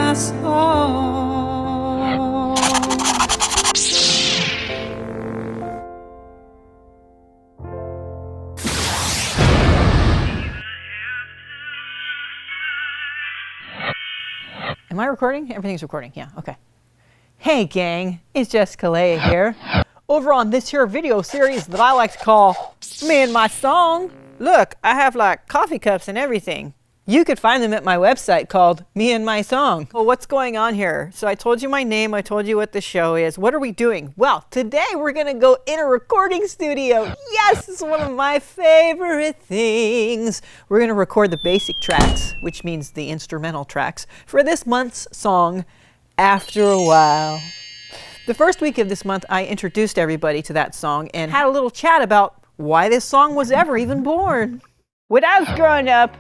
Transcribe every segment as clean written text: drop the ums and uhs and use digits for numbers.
my song. Am I recording? Everything's recording, yeah, okay. Hey gang, it's Jessica Leia here. Over on this here video series that I like to call Me and My Song. Look, I have like coffee cups and everything. You could find them at my website called Me and My Song. Well, what's going on here? So I told you my name, I told you what the show is. What are we doing? Well, today we're gonna go in a recording studio. Yes, it's one of my favorite things. We're gonna record the basic tracks, which means the instrumental tracks, for this month's song, After a While. The first week of this month, I introduced everybody to that song and had a little chat about why this song was ever even born. When I was growing up,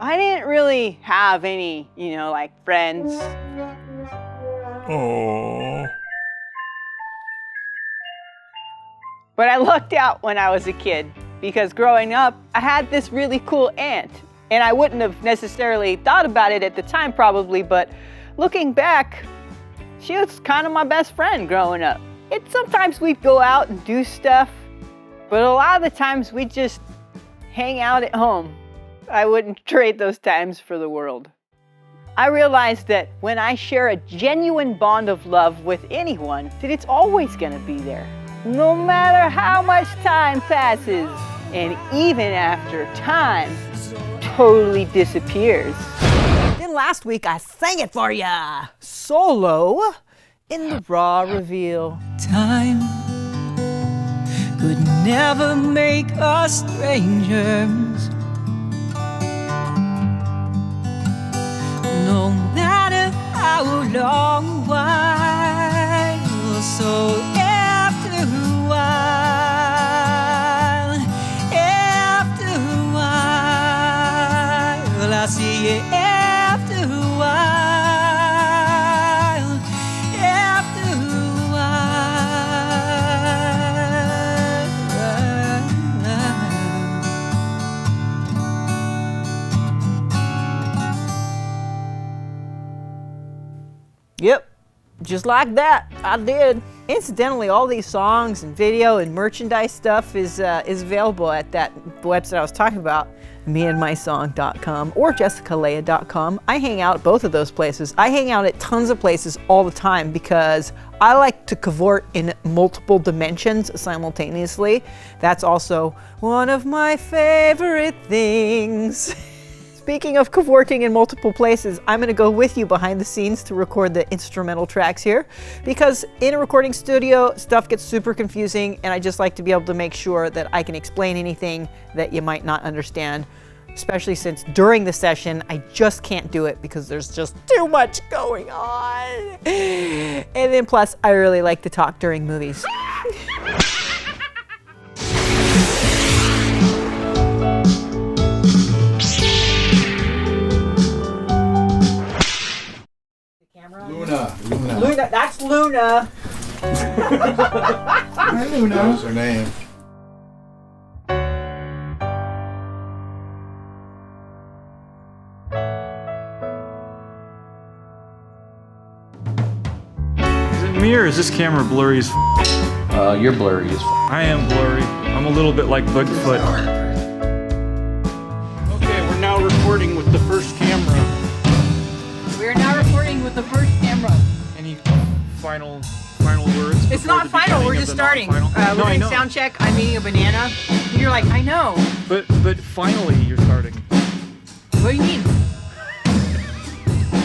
I didn't really have any, like friends. Oh. But I lucked out when I was a kid because growing up, I had this really cool aunt. And I wouldn't have necessarily thought about it at the time probably, but looking back, she was kind of my best friend growing up. And sometimes we'd go out and do stuff, but a lot of the times we'd just hang out at home. I wouldn't trade those times for the world. I realized that when I share a genuine bond of love with anyone, that it's always gonna be there, no matter how much time passes, and even after time totally disappears. Then last week I sang it for ya, solo, in the raw reveal. Time could never make us strangers. No matter how long, while, so after a while, I see you after a while, after a Yep, just like that, I did. Incidentally, all these songs and video and merchandise stuff is available at that website I was talking about, meandmysong.com or jessicaleia.com. I hang out at both of those places. I hang out at tons of places all the time because I like to cavort in multiple dimensions simultaneously. That's also one of my favorite things. Speaking of cavorting in multiple places, I'm gonna go with you behind the scenes to record the instrumental tracks here, because in a recording studio, stuff gets super confusing, and I just like to be able to make sure that I can explain anything that you might not understand, especially since during the session, I just can't do it because there's just too much going on. And then plus, I really like to talk during movies. Luna, that's Luna. Hi, Luna. That was her name. Is it me or is this camera blurry as You're blurry as I am blurry. I'm a little bit like Bigfoot. Okay, we're now recording with the first camera. We're now recording with the first camera. Any final words? It's not final, we're just starting. We're doing sound check, I'm eating a banana. And you're like, I know. But finally you're starting. What do you mean?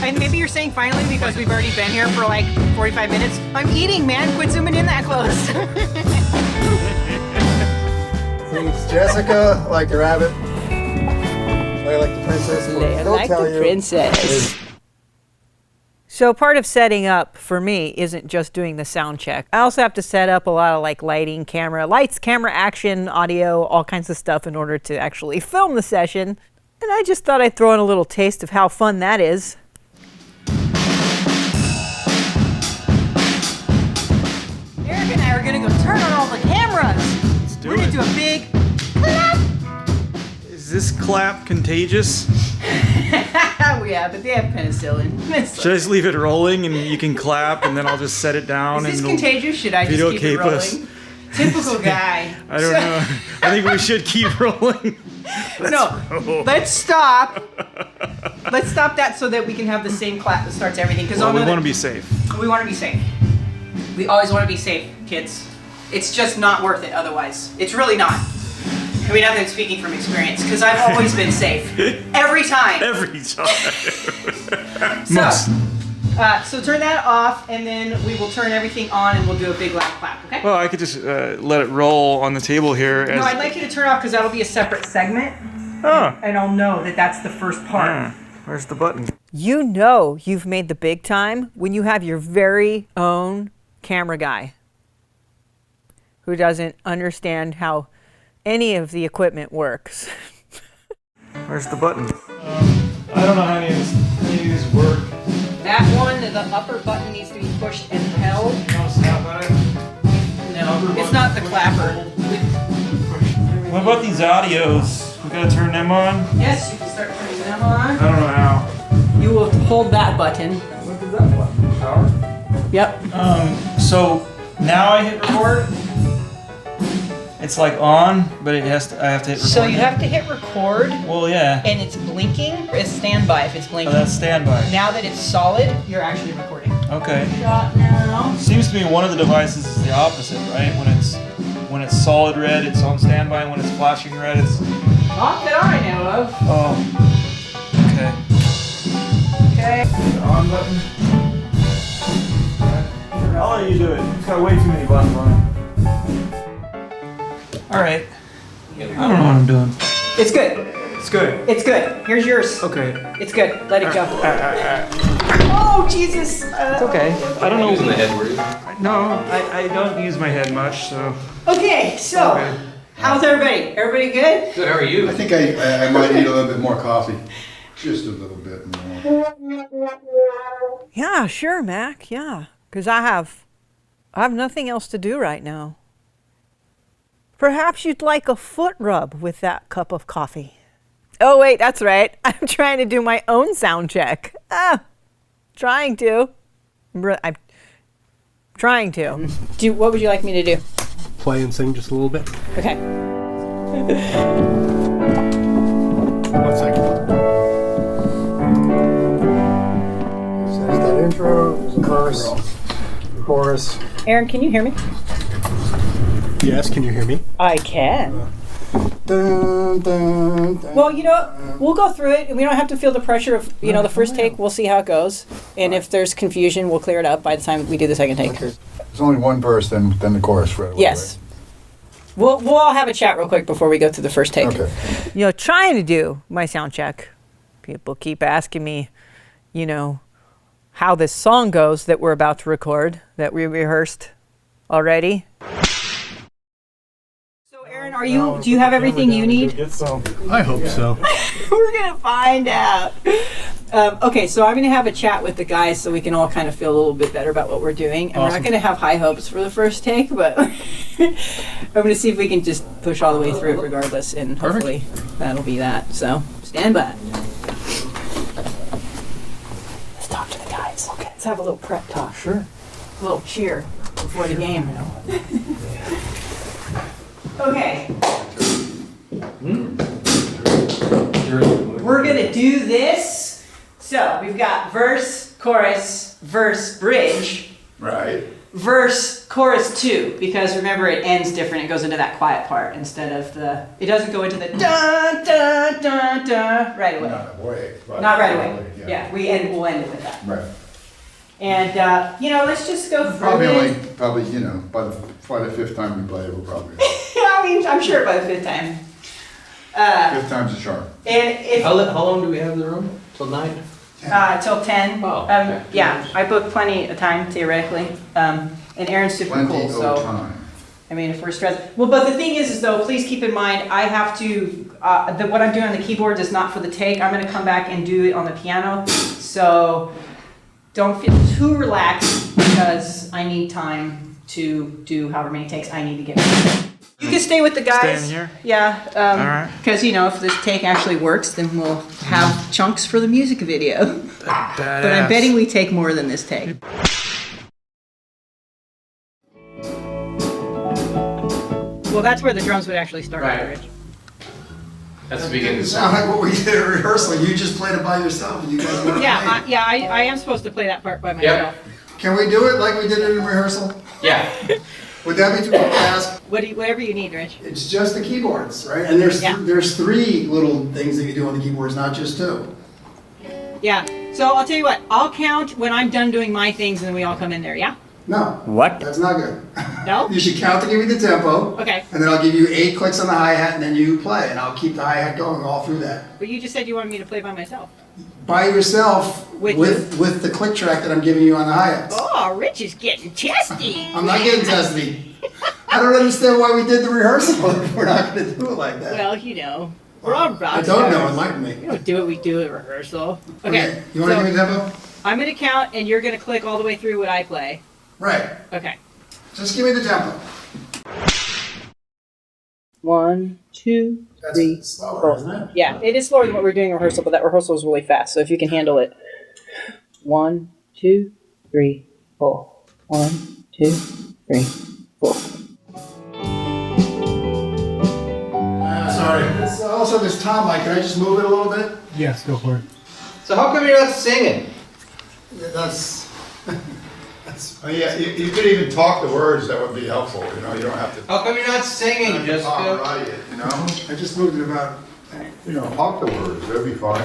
And maybe you're saying finally because we've already been here for like 45 minutes. I'm eating, man, quit zooming in that close. Thanks, Jessica, like the rabbit. Leia like the princess. Leia like the princess. So part of setting up for me isn't just doing the sound check. I also have to set up a lot of like lighting, lights, camera, action, audio, all kinds of stuff in order to actually film the session. And I just thought I'd throw in a little taste of how fun that is. Eric and I are gonna go turn on all the cameras. Let's do We're gonna it. do a big clap. Is this clap contagious? Yeah, but they have penicillin. Should I just leave it rolling and you can clap and then I'll just set it down? Is this and contagious? Should I just keep it videotape rolling? us? Typical guy. I don't know. I think we should keep rolling. Let's stop. Let's stop that so that we can have the same clap that starts everything. Because Well, we want to be safe. We want to be safe. We always want to be safe, kids. It's just not worth it otherwise. It's really not. I mean, I'm speaking from experience because I've always been safe. Every time. Every time. So turn that off and then we will turn everything on and we'll do a big loud clap, okay? Well, I could just let it roll on the table here. No, I'd like you to turn it off because that'll be a separate segment. Oh. And I'll know that that's the first part. Where's the button? You know you've made the big time when you have your very own camera guy who doesn't understand how any of the equipment works. Where's the button? I don't know how any of these work. That one, the upper button needs to be pushed and held. No snap on it? No, it's not the clapper. What about these audios? We gotta turn them on? Yes, you can start turning them on. I don't know how. You will hold that button. What is that button? Power? Yep. So now I hit record. It's like on, but I have to hit record. So you have to hit record, Well, yeah. and it's blinking. It's standby if it's Oh, blinking. that's standby. Now that it's solid, you're actually recording. Okay. Shot now. Seems to me one of the devices is the opposite, right? When it's solid red, it's on standby, and when it's flashing red, it's. Not that I know of. Oh. Okay. Okay. On button. I'll let you do it. You've got way too many buttons on it. Alright. I don't know what I'm doing. It's good. It's good. It's good. Here's yours. Okay. It's good. Let it go. Oh, Jesus. It's okay. I don't know. Using the head, were you? No, I don't use my head much, so. Okay, so Okay. how's everybody? Everybody good? Good, how are you? I think I might need a little bit more coffee. Just a little bit more. Yeah, sure, Mac. Yeah, because I have nothing else to do right now. Perhaps you'd like a foot rub with that cup of coffee. Oh, wait, that's right. I'm trying to do my own sound check. Trying to. I'm trying to. What would you like me to do? Play and sing just a little bit. Okay. 1 second. There's that intro, there's a verse, chorus. Aaron, can you hear me? Yes, can you hear me? I can. Dun, dun, dun. Well, we'll go through it, and we don't have to feel the pressure of, the first take. We'll see how it goes, and if there's confusion, we'll clear it up by the time we do the second take. Okay. There's only one verse, then the chorus right away. Yes. We'll all have a chat real quick before we go through the first take. Okay. Trying to do my sound check. People keep asking me, how this song goes that we're about to record, that we rehearsed already. Aaron, do you have everything you need? I hope so. We're gonna find out. Okay, so I'm gonna have a chat with the guys so we can all kind of feel a little bit better about what we're doing. And we're not gonna have high hopes for the first take, but I'm gonna see if we can just push all the way through it regardless, and hopefully that'll be that. So stand by. Let's talk to the guys. Okay. Let's have a little prep talk. Sure. A little cheer before the game. Okay. We're gonna do this. So we've got verse, chorus, verse, bridge, Right. verse, chorus 2, because remember it ends different. It goes into that quiet part instead of it doesn't go into the dun dun dun dun right away. Not away. but- Not right away. Yeah, we'll end it with that. Right. And let's just go through Probably it. by the fifth time we play it, we'll probably. I mean, I'm sure by the 5th time. Fifth time's a charm. And if How long do we have in the room? Till 9? till 10. Oh, okay. Yeah, I booked plenty of time theoretically. And Aaron's super Plenty cool, of so time. I mean, if we're stressed. Well, but the thing is though, please keep in mind, I have to. What I'm doing on the keyboard is not for the take. I'm going to come back and do it on the piano. So don't feel too relaxed because I need time to do however many takes I need to get. You can stay with the guys. Stay in here? Yeah. All right. Because, you know, if this take actually works, then we'll have chunks for the music video. Badass. But I'm betting we take more than this take. Well, that's where the drums would actually start. Right. Rich. That's the beginning of It the sounded song. like what we did at rehearsal. You just played it by yourself and you guys weren't playing. I am supposed to play that part by myself. Can we do it like we did it in rehearsal? Yeah. Would that be too much to ask? Whatever you need, Rich. It's just the keyboards, right? And there's Yeah. there's 3 little things that you do on the keyboards, not just 2. Yeah. So I'll tell you what. I'll count when I'm done doing my things, and then we all come in there. Yeah. No. What? That's not good. No? You should count to give me the tempo. Okay. And then I'll give you 8 clicks on the hi-hat and then you play. And I'll keep the hi-hat going all through that. But you just said you wanted me to play by myself. By yourself with the click track that I'm giving you on the hi-hats. Oh, Rich is getting testy. I'm not getting testy. I don't understand why we did the rehearsal if we're not going to do it like that. Well, you know, we're all rock I don't know. stars. Enlighten me. We don't do what we do at rehearsal. Okay. You want to so give me the tempo? I'm going to count, and you're going to click all the way through what I play. Right. Okay. Just give me the tempo. 1, 2, 3, That's slower, isn't it? Yeah, it is slower than what we're doing in rehearsal, but that rehearsal is really fast. So if you can handle it. 1, 2, 3, 4. 1, 2, 3, 4. Sorry. Also, this tom mic. Can I just move it a little bit? Yes, go for it. So how come you're not singing? Yeah, that's. Oh, yeah, you could even talk the words, that would be helpful, you know, you don't have to. How come you're not singing, Talk Jessica? about it, you know, I just moved it about. you know, talk the words, that'd be fine.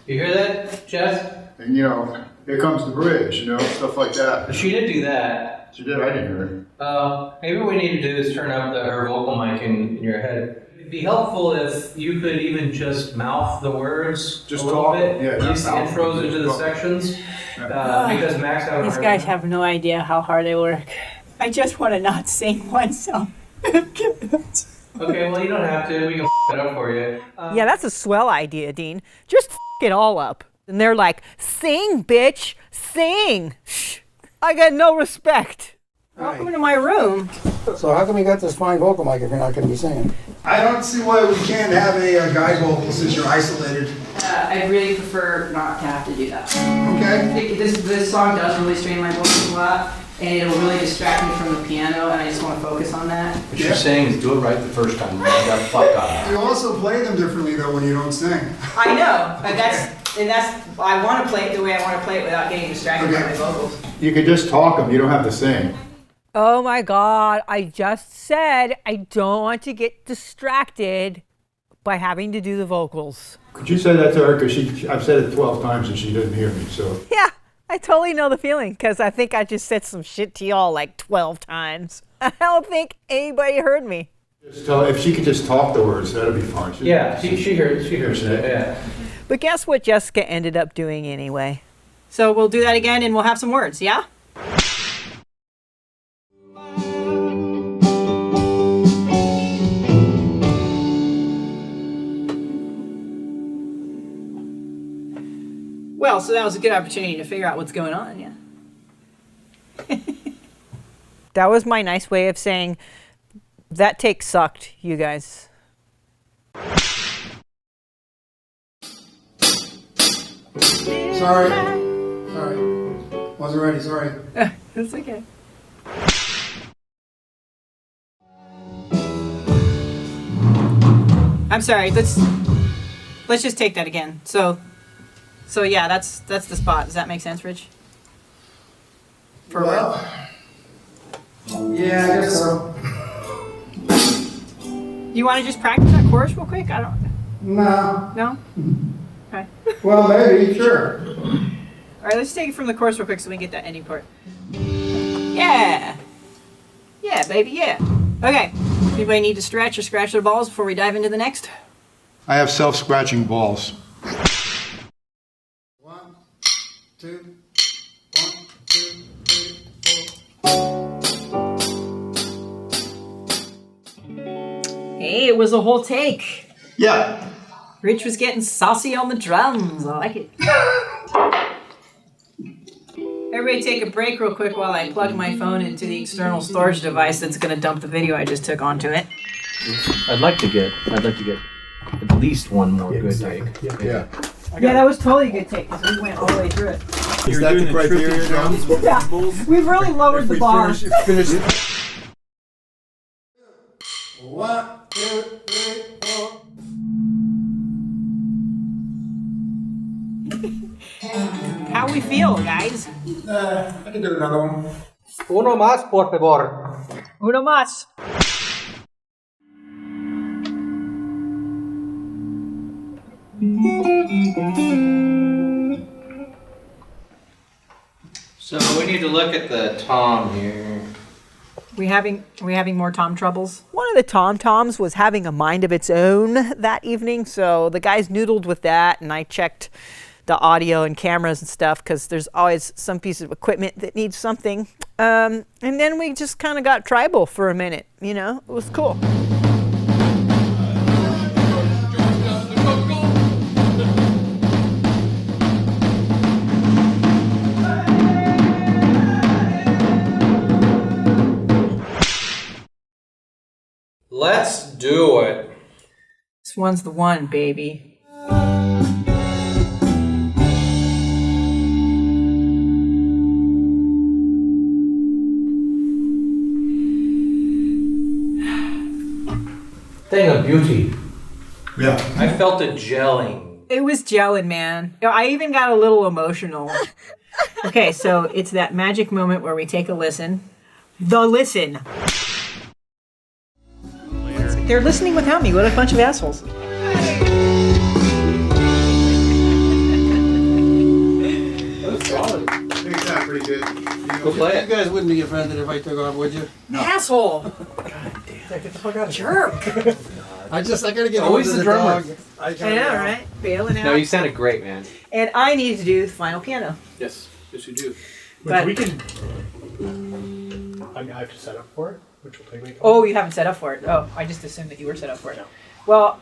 You hear that, Jess? And, you know, here comes the bridge, you know, stuff like that. She did do that. She did, I didn't hear it. Maybe what we need to do is turn up her vocal mic in your head. It'd be helpful if you could even just mouth the words Just a little talk, bit. yeah, Use the mouth, intros into the talk. sections. Because Max having These guys have no idea how hard I work. I just want to not sing one song. Okay, well you don't have to. We can it up for you. Yeah, that's a swell idea, Dean. Just it all up. And they're like, sing, bitch, sing. Shh. I got no respect. Welcome to my room. So how come you got this fine vocal mic if you're not going to be singing? I don't see why we can't have a guide vocal since you're isolated. I really prefer not to have to do that. Okay. This song does really strain my vocals a lot, and it'll really distract me from the piano, and I just want to focus on that. What you're saying is do it right the first time. You got fuck on. You also play them differently though when you don't sing. I know, and that's I want to play it the way I want to play it without getting distracted by my vocals. You could just talk them, you don't have to sing. Oh my God, I just said I don't want to get distracted by having to do the vocals. Could you say that to her, because I've said it 12 times and she didn't hear me, so. Yeah, I totally know the feeling, because I think I just said some shit to y'all like 12 times. I don't think anybody heard me. Just tell, if she could just talk the words, that'd be fine. Yeah, she hears it. Yeah. But guess what Jessica ended up doing anyway? So we'll do that again and we'll have some words, yeah? Well, so that was a good opportunity to figure out what's going on, yeah. That was my nice way of saying, that take sucked, you guys. Sorry. Wasn't ready, sorry. It's okay. I'm sorry, let's just take that again. So yeah, that's the spot. Does that make sense, Rich? For Well, yeah, I guess so. you want to just practice that chorus real quick? I don't. No. No. Okay. Well, maybe, sure. All right, let's take it from the chorus real quick so we can get that ending part. Yeah. Yeah, baby, yeah. Okay. Anybody need to stretch or scratch their balls before we dive into the next? I have self-scratching balls. 1, 2, 1, 2, 3, 4. Hey, it was a whole take. Yeah. Rich was getting saucy on the drums. I like it. Everybody take a break real quick while I plug my phone into the external storage device that's going to dump the video I just took onto it. I'd like to get at least one more good take. Yeah. Yeah, that was totally a good take because we went all the way through it. Is that the criteria, John? Yeah, we've really lowered the bar. Finish it. 1, 2, 3, 4. How we feel, guys? I can do another one. Uno más, por favor. Uno más. So we need to look at the tom here. We having more tom troubles? One of the tom-toms was having a mind of its own that evening, so the guys noodled with that, and I checked the audio and cameras and stuff because there's always some piece of equipment that needs something. And then we just kind of got tribal for a minute, you know? It was cool. Let's do it. This one's the one, baby. Thing of beauty. Yeah. I felt it gelling. It was gelling, man. You know, I even got a little emotional. Okay, so it's that magic moment where we take a listen. The listen. They're listening without me. What a bunch of assholes. That's solid. I think it sounded pretty good. Go play it. You guys wouldn't be offended if I took off, would you? Asshole. Get the fuck out of here. Jerk. I gotta get Always hold of the the drummer. dog. I know, right? Bailing out. No, you sounded great, man. And I need to do the final piano. Yes, yes you do. But we can. I mean, I have to set up for it, which will take me. oh, you haven't set up for it. Oh, I just assumed that you were set up for it. Well,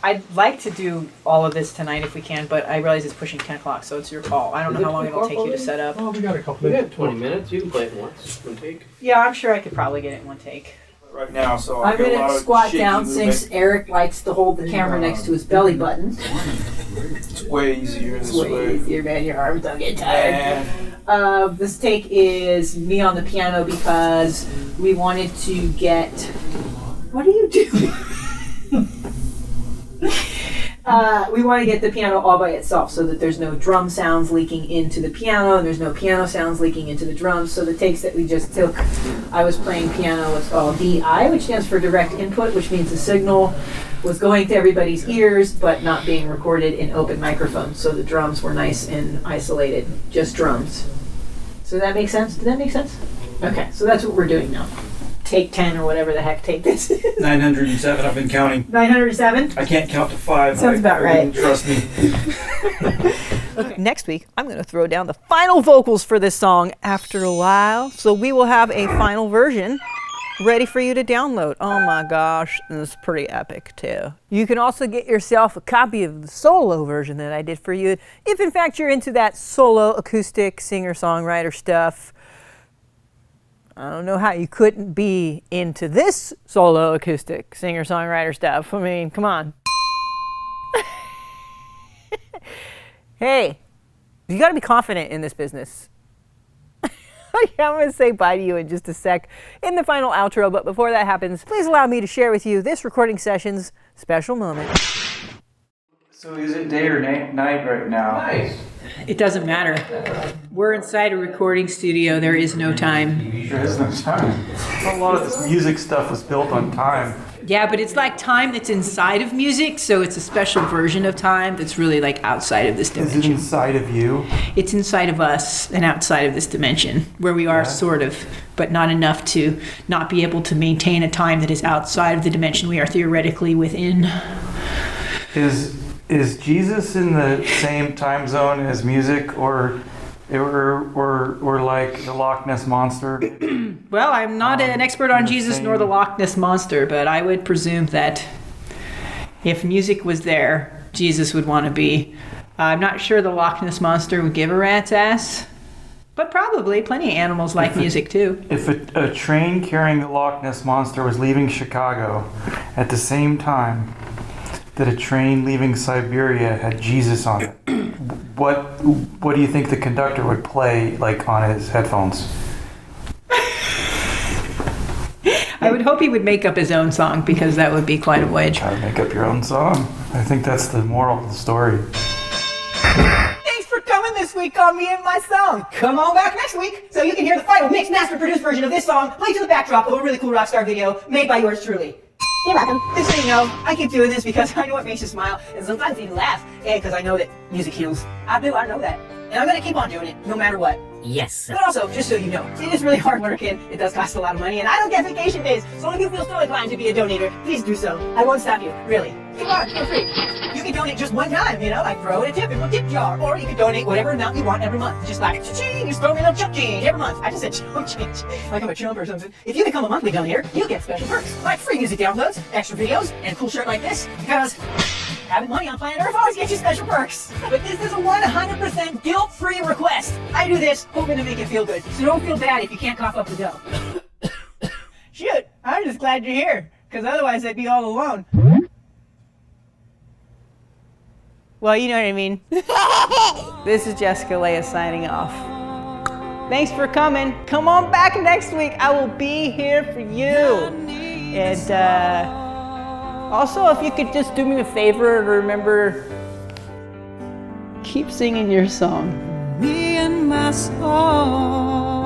I'd like to do all of this tonight if we can, but I realize it's pushing 10 o'clock, so it's your call. I don't know how long it'll take you to set up. Oh, we got a couple We minutes. got 20 minutes. You can play it once. One take. Yeah, I'm sure I could probably get it in one take. Right now, so I'm gonna squat down since Eric likes to hold the camera next to his belly button. It's way easier this It's way easier, man. Your arms don't get tired. This take is me on the piano because we wanted to get. What are you doing? We want to get the piano all by itself so that there's no drum sounds leaking into the piano and there's no piano sounds leaking into the drums. So the takes that we just took, I was playing piano, what's called DI, which stands for direct input, which means the signal was going to everybody's ears but not being recorded in open microphones. So the drums were nice and isolated, just drums. So that makes sense? Did that make sense? Okay, so that's what we're doing now. Take 10 or whatever the heck take this is. 907. I've been counting. 907? I can't count to 5. Sounds about right. Trust me. Okay. Next week, I'm going to throw down the final vocals for this song after a while. So we will have a final version ready for you to download. Oh my gosh, and it's pretty epic too. You can also get yourself a copy of the solo version that I did for you if in fact you're into that solo acoustic singer-songwriter stuff. I don't know how you couldn't be into this solo acoustic singer-songwriter stuff. I mean, come on. Hey, you got to be confident in this business. I'm going to say bye to you in just a sec in the final outro, but before that happens, please allow me to share with you this recording session's special moment. So is it day or night right now? Nice. It doesn't matter. We're inside a recording studio. There is no time. There is no time. A lot of this music stuff was built on time. Yeah, but it's like time that's inside of music, so it's a special version of time that's really like outside of this dimension. Is it inside of you? It's inside of us and outside of this dimension, where we are sort of, but not enough to not be able to maintain a time that is outside of the dimension we are theoretically within. Is Jesus in the same time zone as music, or like the Loch Ness Monster? Well, I'm not an expert on Jesus nor the Loch Ness Monster, but I would presume that if music was there, Jesus would want to be. I'm not sure the Loch Ness Monster would give a rat's ass, But probably plenty of animals like music too. If a train carrying the Loch Ness Monster was leaving Chicago at the same time that a train leaving Siberia had Jesus on it, what do you think the conductor would play like on his headphones? I would hope he would make up his own song because that would be quite a voyage. Try to make up your own song. I think that's the moral of the story. Thanks for coming this week on Me and My Song. Come on back next week so you can hear the final mixed, master-produced version of this song played to the backdrop of a really cool rock star video made by yours truly. You're welcome. Just so you know, I keep doing this because I know it makes you smile and sometimes even laugh, and because I know that music heals. I know that. And I'm going to keep on doing it no matter what. Yes. But also, just so you know, it is really hard work and it does cost a lot of money, and I don't get vacation days, so if you feel so inclined to be a donator, please do so. I won't stop you, really. Come on, feel free. You can donate just one time, like throw in a tip in one tip jar, or you can donate whatever amount you want every month. Just like, cha-ching, just throw me a little chump change every month. I just said chump change, like I'm a chump or something. If you become a monthly donator, you get special perks, like free music downloads, extra videos, and a cool shirt like this, because having money on planet Earth always gets you special perks. But this is a 100% guilt-free request. I do this hoping to make it feel good, so don't feel bad if you can't cough up the dough. Shoot, I'm just glad you're here, because otherwise I'd be all alone. Well, you know what I mean. This is Jessica Leia signing off. Thanks for coming. Come on back next week. I will be here for you. And also, if you could just do me a favor and remember, keep singing your song. Me and my song.